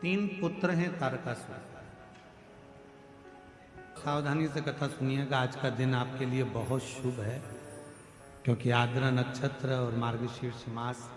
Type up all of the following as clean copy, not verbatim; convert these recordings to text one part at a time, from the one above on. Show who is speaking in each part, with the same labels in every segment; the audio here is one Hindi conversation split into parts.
Speaker 1: तीन पुत्र हैं तारकासुर। सावधानी से कथा सुनिएगा। आज का दिन आपके लिए बहुत शुभ है, क्योंकि आर्द्रा नक्षत्र और मार्गशीर्ष मास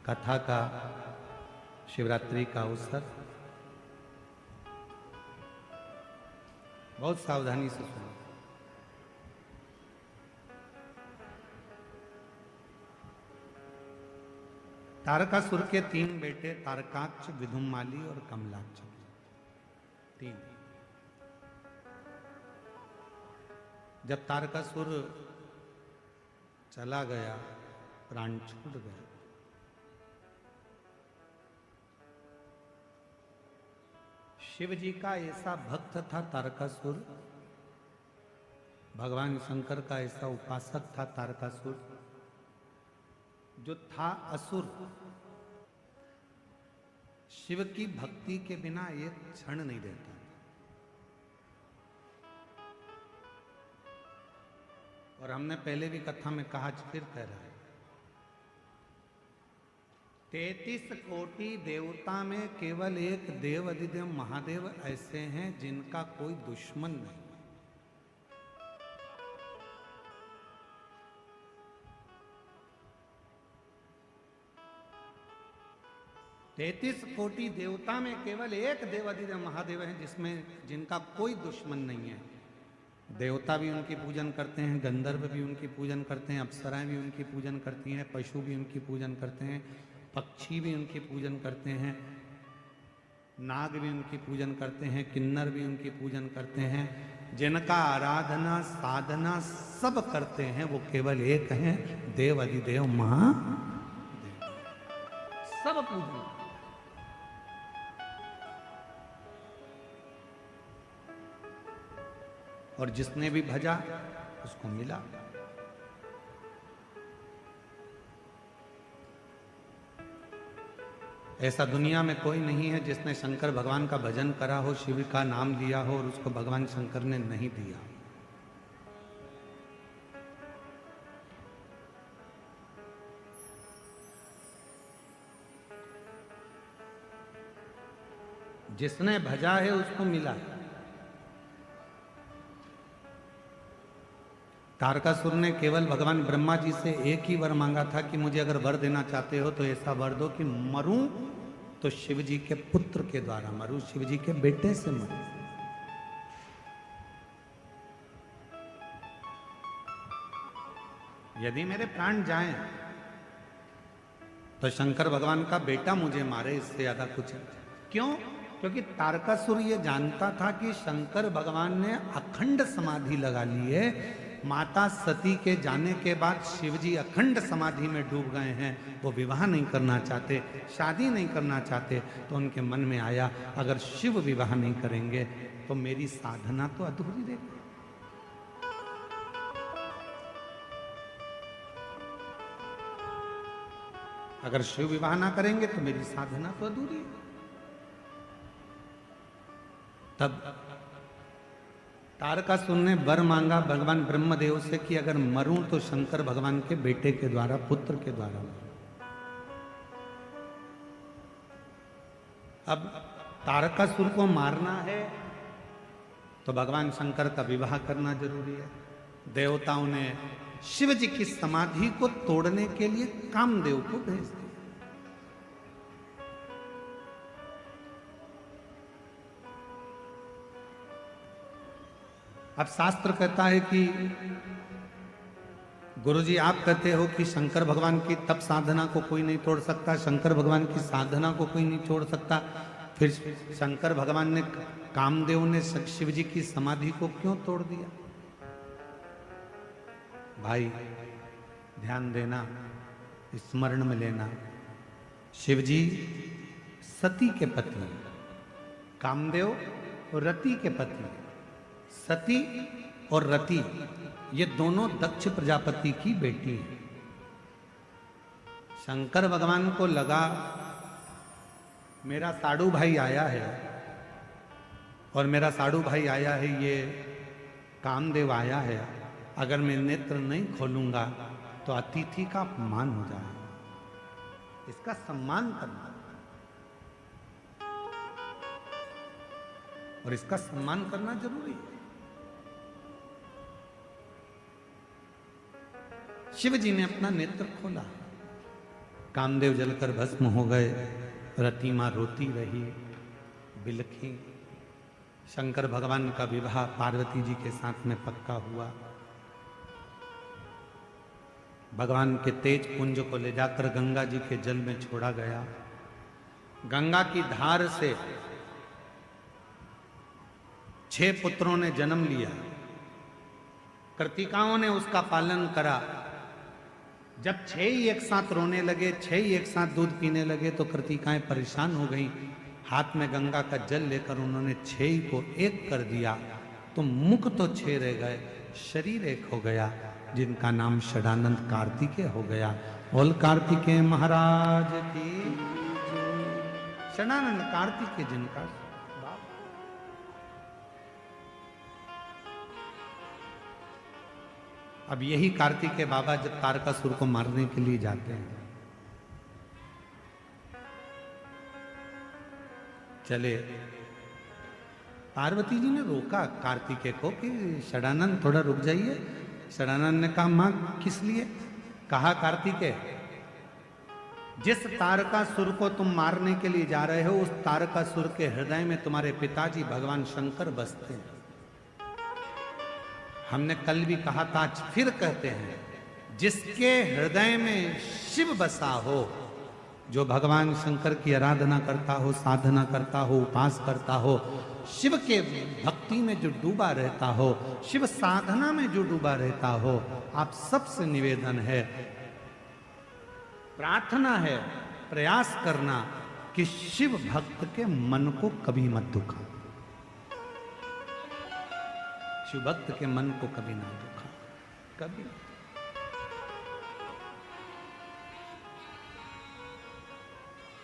Speaker 1: कथा का शिवरात्रि का अवसर। बहुत सावधानी से सुनिए। तारकासुर के तीन बेटे तारकाक्ष, विधुमाली और कमलाक्ष। तीन। जब तारकासुर चला गया, प्राण छूट गया, शिव जी का ऐसा भक्त था तारकासुर, भगवान शंकर का ऐसा उपासक था तारकासुर, जो था असुर। शिव की भक्ति के बिना एक क्षण नहीं रहता। और हमने पहले भी कथा में कहा, फिर कह रहा है, 33 कोटि देवता में केवल एक देव अधिदेव महादेव ऐसे हैं जिनका कोई दुश्मन नहीं। 33 कोटि देवता में केवल एक देव अधिदेव महादेव है जिनका कोई दुश्मन नहीं है। देवता भी उनकी पूजन करते हैं, गंधर्व भी उनकी पूजन करते हैं, अप्सराएं भी उनकी पूजन करती हैं, पशु भी उनकी पूजन करते हैं, पक्षी भी उनकी पूजन करते हैं, नाग भी उनकी पूजन करते हैं, किन्नर भी उनकी पूजन करते हैं। जिनका आराधना साधना सब करते हैं वो केवल एक हैं, देव अधिदेव महादेव। सब पूजन। और जिसने भी भजा उसको मिला। ऐसा दुनिया में कोई नहीं है जिसने शंकर भगवान का भजन करा हो, शिव का नाम लिया हो और उसको भगवान शंकर ने नहीं दिया। जिसने भजा है उसको मिला। तारकासुर ने केवल भगवान ब्रह्मा जी से एक ही वर मांगा था कि मुझे अगर वर देना चाहते हो तो ऐसा वर दो कि मरूं तो शिव जी के पुत्र के द्वारा मरूं, शिव जी के बेटे से मरूं। यदि मेरे प्राण जाएं तो शंकर भगवान का बेटा मुझे मारे, इससे ज्यादा कुछ। क्यों? क्योंकि तारकासुर ये जानता था कि शंकर भगवान ने अखंड समाधि लगा ली है। माता सती के जाने के बाद शिवजी अखंड समाधि में डूब गए हैं। वो विवाह नहीं करना चाहते, शादी नहीं करना चाहते। तो उनके मन में आया, अगर शिव विवाह नहीं करेंगे तो मेरी साधना तो अधूरी रह गई। अगर शिव विवाह ना करेंगे तो मेरी साधना तो अधूरी है। तब तारकासुर ने वर मांगा भगवान ब्रह्मदेव से कि अगर मरूं तो शंकर भगवान के बेटे के द्वारा, पुत्र के द्वारा मरूं। अब तारकासुर को मारना है तो भगवान शंकर का विवाह करना जरूरी है। देवताओं ने शिव जी की समाधि को तोड़ने के लिए कामदेव को भेज दिया। अब शास्त्र कहता है कि गुरुजी आप कहते हो कि शंकर भगवान की तप साधना को कोई नहीं तोड़ सकता, शंकर भगवान की साधना को कोई नहीं छोड़ सकता, फिर शंकर भगवान ने, कामदेव ने शिव जी की समाधि को क्यों तोड़ दिया? भाई ध्यान देना, स्मरण में लेना, शिव जी सती के पति हैं, कामदेव रति के पति हैं। सती और रति ये दोनों दक्ष प्रजापति की बेटी हैं। शंकर भगवान को लगा मेरा साड़ू भाई आया है और मेरा साड़ू भाई आया है, ये कामदेव आया है, अगर मैं नेत्र नहीं खोलूंगा तो अतिथि का अपमान हो जाएगा, इसका सम्मान करना। और इसका सम्मान करना जरूरी है। शिव जी ने अपना नेत्र खोला, कामदेव जलकर भस्म हो गए, रति मां रोती रही, बिलखी। शंकर भगवान का विवाह पार्वती जी के साथ में पक्का हुआ। भगवान के तेज पुंज को ले जाकर गंगा जी के जल में छोड़ा गया। गंगा की धार से 6 पुत्रों ने जन्म लिया। कृतिकाओं ने उसका पालन करा। जब 6 ही एक साथ रोने लगे, 6 ही एक साथ दूध पीने लगे, तो कृतिकाएं परेशान हो गईं। हाथ में गंगा का जल लेकर उन्होंने 6 ही को एक कर दिया, तो मुख तो 6 रह गए, शरीर एक हो गया, जिनका नाम षडानंद कार्तिकेय हो गया। बोल कार्तिकेय महाराज की। षडानंद कार्तिकेय जिनका बाप। अब यही कार्तिकेय बाबा जब तारकासुर को मारने के लिए जाते हैं, चले, पार्वती जी ने रोका कार्तिकेय को कि षडानंद थोड़ा रुक जाइए। षडानंद ने कहा मां किस लिए? कहा कार्तिकेय, जिस तारकासुर को तुम मारने के लिए जा रहे हो, उस तारकासुर के हृदय में तुम्हारे पिताजी भगवान शंकर बसते हैं। हमने कल भी कहा था, आज फिर कहते हैं, जिसके हृदय में शिव बसा हो, जो भगवान शंकर की आराधना करता हो, साधना करता हो, उपास करता हो, शिव के भक्ति में जो डूबा रहता हो, शिव साधना में जो डूबा रहता हो, आप सबसे निवेदन है, प्रार्थना है, प्रयास करना कि शिव भक्त के मन को कभी मत दुखा। शिव भक्त के मन को कभी ना दुखा, कभी।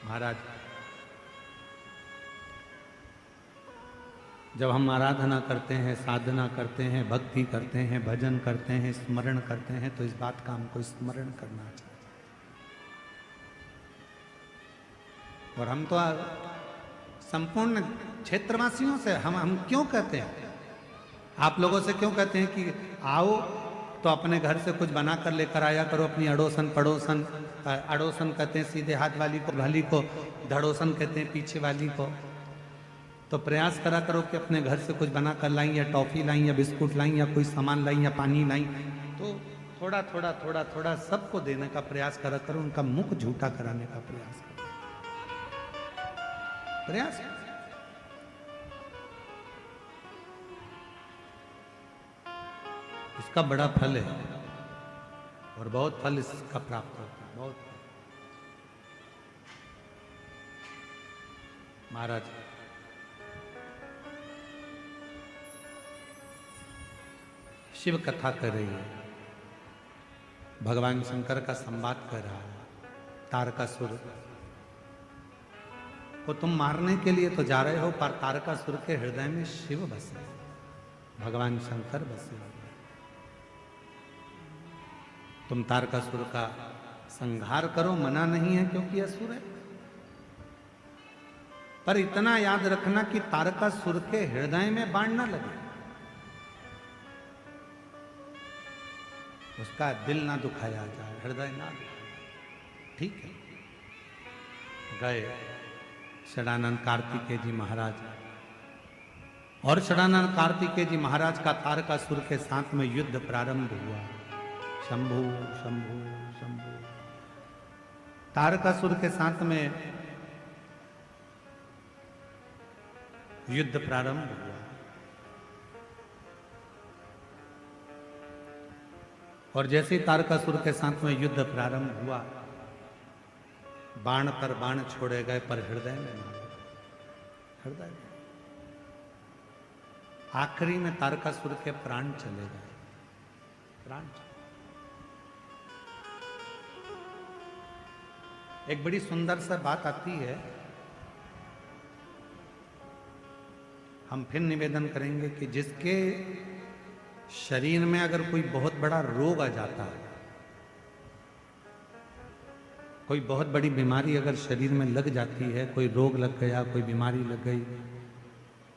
Speaker 1: महाराज, जब हम आराधना करते हैं, साधना करते हैं, भक्ति करते हैं, भजन करते हैं, स्मरण करते हैं, तो इस बात का हमको स्मरण करना चाहिए। और हम तो संपूर्ण क्षेत्रवासियों से हम क्यों कहते हैं, आप लोगों से क्यों कहते हैं कि आओ तो अपने घर से कुछ बना कर लेकर आया करो, अपनी अड़ोसन पड़ोसन, अड़ोसन कहते हैं सीधे हाथ वाली को, भली को धड़ोसन कहते हैं पीछे वाली को, तो प्रयास करा करो कि अपने घर से कुछ बना कर लाई, या टॉफी लाई, या बिस्कुट लाई, या कोई सामान लाई, या पानी लाई, तो थोड़ा थोड़ा थोड़ा थोड़ा सबको देने का प्रयास करा करो, उनका मुख झूठा कराने का प्रयास करो, प्रयास। इसका बड़ा फल है और बहुत फल इसका प्राप्त होता है, बहुत। महाराज, शिव कथा कर रही है, भगवान शंकर का संवाद कर रहा है। तारकासुर को तुम मारने के लिए तो जा रहे हो, पर तारकासुर के हृदय में शिव बसे, भगवान शंकर बसे। तुम तारकासुर का संहार करो, मना नहीं है क्योंकि असुर है, पर इतना याद रखना कि तारकासुर के हृदय में बाण ना लगे, उसका दिल ना दुखाया जाए, हृदय ना दुखाया। ठीक है, गए षडानंद कार्तिकेय जी महाराज, और षडानंद कार्तिकेय जी महाराज का तारकासुर के साथ में युद्ध प्रारंभ हुआ। शंभु शंभु शंभु, तारकासुर के साथ में युद्ध प्रारंभ हुआ। और जैसे ही तारकासुर के साथ में युद्ध प्रारंभ हुआ, बाण पर बाण छोड़े गए, पर हृदय में मारे, हृदय में। आखिरी में तारकासुर के प्राण चले गए, प्राण चले। एक बड़ी सुंदर सा बात आती है, हम फिर निवेदन करेंगे कि जिसके शरीर में अगर कोई बहुत बड़ा रोग आ जाता है, कोई बहुत बड़ी बीमारी अगर शरीर में लग जाती है, कोई रोग लग गया, कोई बीमारी लग गई,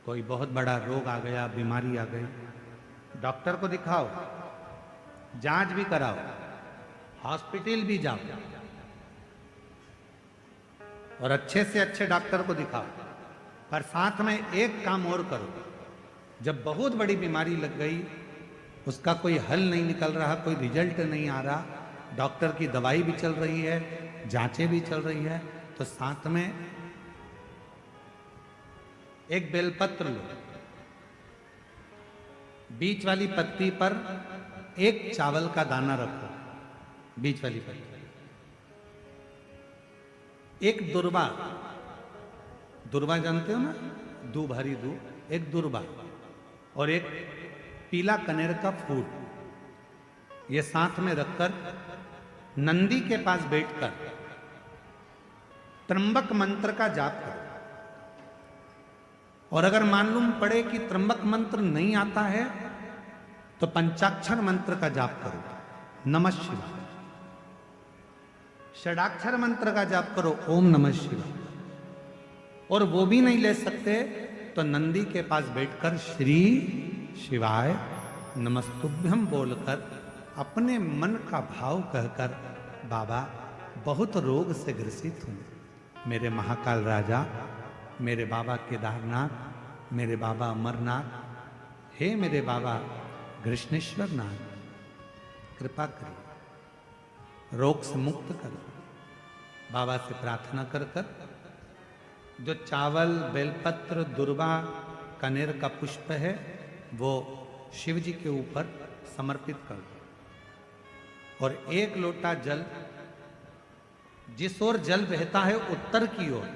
Speaker 1: कोई बहुत बड़ा रोग आ गया, बीमारी आ गई, डॉक्टर को दिखाओ, जांच भी कराओ, हॉस्पिटल भी जाओ और अच्छे से अच्छे डॉक्टर को दिखाओ, पर साथ में एक काम और करो। जब बहुत बड़ी बीमारी लग गई, उसका कोई हल नहीं निकल रहा, कोई रिजल्ट नहीं आ रहा, डॉक्टर की दवाई भी चल रही है, जांचें भी चल रही है, तो साथ में एक बेलपत्र लो, बीच वाली पत्ती पर एक चावल का दाना रखो, बीच वाली पत्ती, एक दुर्वा, दुर्वा जानते हो ना, दूब, हरी दूब, एक दुर्वा और एक पीला कनेर का फूल, ये साथ में रखकर नंदी के पास बैठकर त्र्यंबक मंत्र का जाप करो। और अगर मालूम पड़े कि त्र्यंबक मंत्र नहीं आता है तो पंचाक्षर मंत्र का जाप करो, नमः शिवाय। षडाक्षर मंत्र का जाप करो, ओम नमः शिवाय। और वो भी नहीं ले सकते तो नंदी के पास बैठकर श्री शिवाय नमस्तुभ्यम बोलकर अपने मन का भाव कहकर, बाबा बहुत रोग से ग्रसित हूं, मेरे महाकाल राजा, मेरे बाबा केदारनाथ, मेरे बाबा अमरनाथ, हे मेरे बाबा कृष्णेश्वर नाथ, कृपा करो, रोग से मुक्त करो। बाबा से प्रार्थना कर कर जो चावल, बेलपत्र, दुर्वा, कनेर का पुष्प है वो शिव जी के ऊपर समर्पित कर दो। और एक लोटा जल, जिस ओर जल बहता है उत्तर की ओर,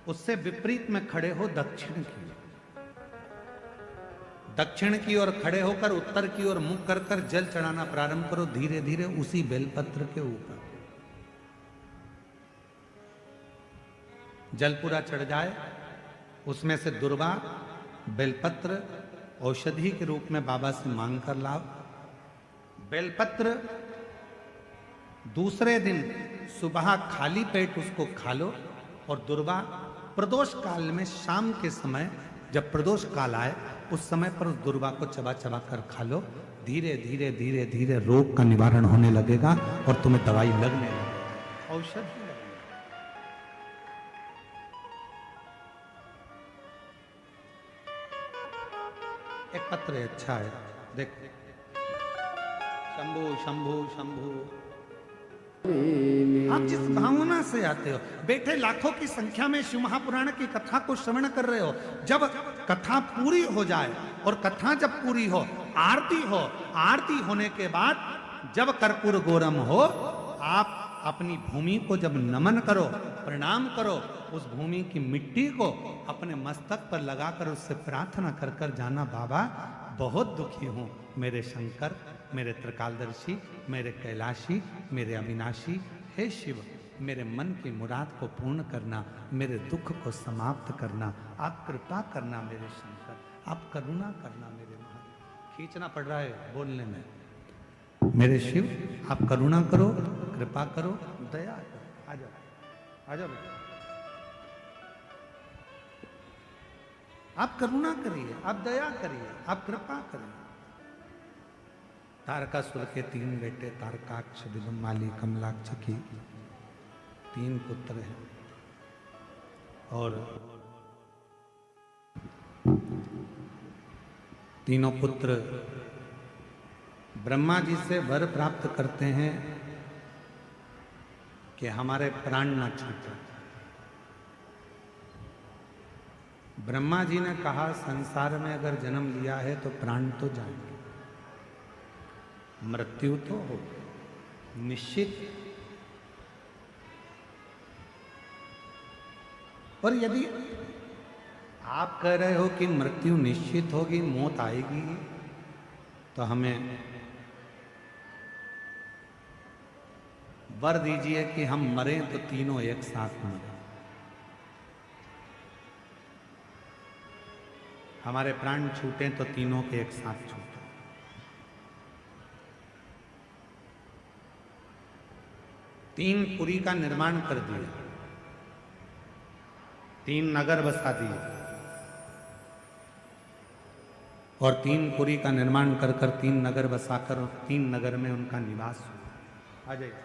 Speaker 1: उससे विपरीत में खड़े हो दक्षिण की ओर, दक्षिण की ओर खड़े होकर उत्तर की ओर मुख कर कर जल चढ़ाना प्रारंभ करो, धीरे धीरे उसी बेलपत्र के ऊपर। जल पूरा चढ़ जाए, उसमें से दुर्वा, बेलपत्र औषधि के रूप में बाबा से मांग कर लाओ। बेलपत्र दूसरे दिन सुबह खाली पेट उसको खा लो, और दुर्वा प्रदोष काल में शाम के समय, जब प्रदोष काल आए उस समय पर उस दुर्वा को चबा चबा कर खा लो। धीरे धीरे धीरे धीरे रोग का निवारण होने लगेगा और तुम्हें दवाई लगने लगेगी, औषधि। एक पत्र है, अच्छा है, देख, शंभु शंभु शंभु। आप जिस भावना से आते हो, बैठे लाखों की संख्या में शिव महापुराण की कथा को श्रवण कर रहे हो, जब कथा पूरी हो जाए, और कथा जब पूरी हो, आरती हो, आरती होने के बाद जब कर्पूर गौरम हो, आप अपनी भूमि को जब नमन करो, प्रणाम करो, उस भूमि की मिट्टी को अपने मस्तक पर लगाकर उससे प्रार्थना कर कर जाना, बाबा बहुत दुखी हूं, मेरे शंकर, मेरे त्रिकालदर्शी, मेरे कैलाशी, मेरे अविनाशी, हे शिव, मेरे मन की मुराद को पूर्ण करना, मेरे दुख को समाप्त करना, आप कृपा करना मेरे शंकर, आप करुणा करना मेरे महादेव। खींचना पड़ रहा है बोलने में, मेरे शिव आप करुणा करो, कृपा करो, दया करो। आ जाओ, आ जाओ बेटा, आप करुणा करिए, आप दया करिए, आप कृपा करिए। तारकासुर के 3 बेटे, तारकाक्ष, दिगंमाली, कमलाक्ष की 3 पुत्र हैं, और तीनों पुत्र ब्रह्मा जी से वर प्राप्त करते हैं कि हमारे प्राण न छूटे। ब्रह्मा जी ने कहा, संसार में अगर जन्म लिया है तो प्राण तो जाएंगे, मृत्यु तो हो निश्चित। और यदि आप कह रहे हो कि मृत्यु निश्चित होगी, मौत आएगी, तो हमें वर दीजिए कि हम मरें तो तीनों एक साथ मरें। हमारे प्राण छूटे तो तीनों के एक साथ छूटे। 3 पुरी का निर्माण कर दिया, 3 नगर बसा दिए, और 3 पुरी का निर्माण कर कर 3 नगर बसाकर और 3 नगर में उनका निवास हुआ। आ जाइए।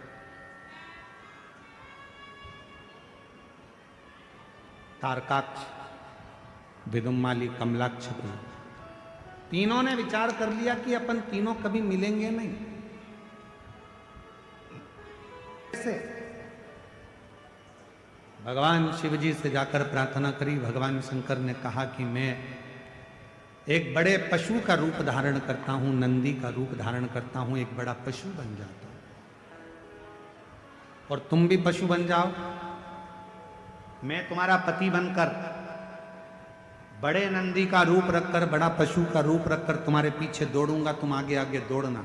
Speaker 1: तारकाक्ष, विदुम्माली, कमलाक्ष, तीनों ने विचार कर लिया कि अपन तीनों कभी मिलेंगे नहीं। कैसे? भगवान शिव जी से जाकर प्रार्थना करी। भगवान शंकर ने कहा कि मैं एक बड़े पशु का रूप धारण करता हूं, नंदी का रूप धारण करता हूं, एक बड़ा पशु बन जाता हूं, और तुम भी पशु बन जाओ। मैं तुम्हारा पति बनकर बड़े नंदी का रूप रखकर, बड़ा पशु का रूप रखकर तुम्हारे पीछे दौड़ूंगा, तुम आगे आगे दौड़ना।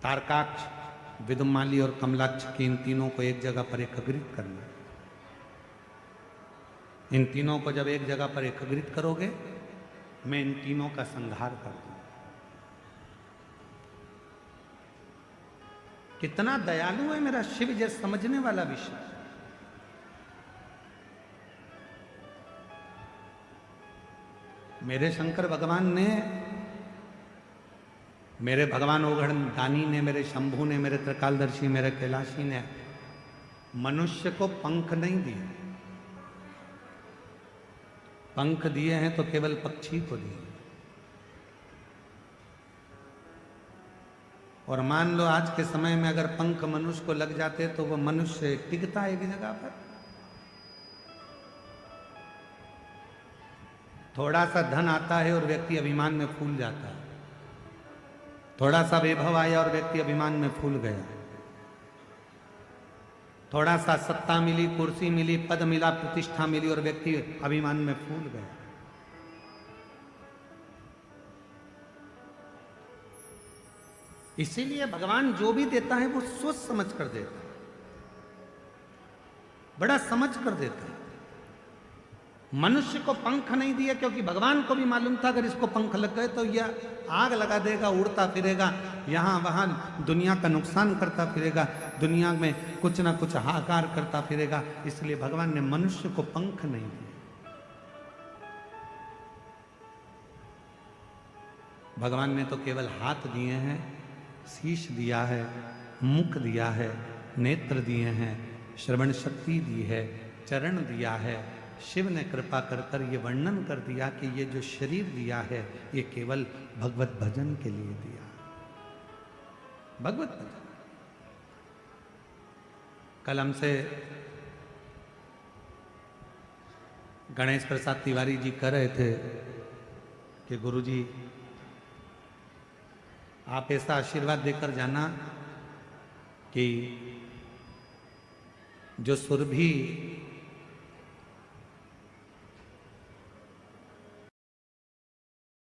Speaker 1: तारकाक्ष, विदुम्माली और कमलाक्ष के इन तीनों को एक जगह पर एकत्रित करना। इन तीनों को जब एक जगह पर एकत्रित करोगे, मैं इन तीनों का संहार कर दूंगा। कितना दयालु है मेरा शिव, जो समझने वाला विषय। मेरे शंकर भगवान ने, मेरे भगवान ओघड़ दानी ने, मेरे शंभू ने, मेरे त्रिकालदर्शी, मेरे कैलाशी ने मनुष्य को पंख नहीं दिए। पंख दिए हैं तो केवल पक्षी को दिए। और मान लो आज के समय में अगर पंख मनुष्य को लग जाते तो वो मनुष्य टिकता है एक जगह पर। थोड़ा सा धन आता है और व्यक्ति अभिमान में फूल जाता है। थोड़ा सा वैभव आया और व्यक्ति अभिमान में फूल गया। थोड़ा सा सत्ता मिली, कुर्सी मिली, पद मिला, प्रतिष्ठा मिली और व्यक्ति अभिमान में फूल गया। इसीलिए भगवान जो भी देता है वो सोच समझ कर देता है, बड़ा समझ कर देता है। मनुष्य को पंख नहीं दिए क्योंकि भगवान को भी मालूम था अगर इसको पंख लग गए तो यह आग लगा देगा, उड़ता फिरेगा, यहां वहां दुनिया का नुकसान करता फिरेगा, दुनिया में कुछ ना कुछ हाहाकार करता फिरेगा। इसलिए भगवान ने मनुष्य को पंख नहीं दिए। भगवान ने तो केवल हाथ दिए हैं, शीश दिया है, मुख दिया है, नेत्र दिए हैं, श्रवण शक्ति दी है, चरण दिया है। शिव ने कृपा कर कर ये वर्णन कर दिया कि ये जो शरीर दिया है ये केवल भगवत भजन के लिए दिया। भगवत भजन। कल हमसे गणेश प्रसाद तिवारी जी कह रहे थे कि गुरुजी आप ऐसा आशीर्वाद देकर जाना कि जो सुरभि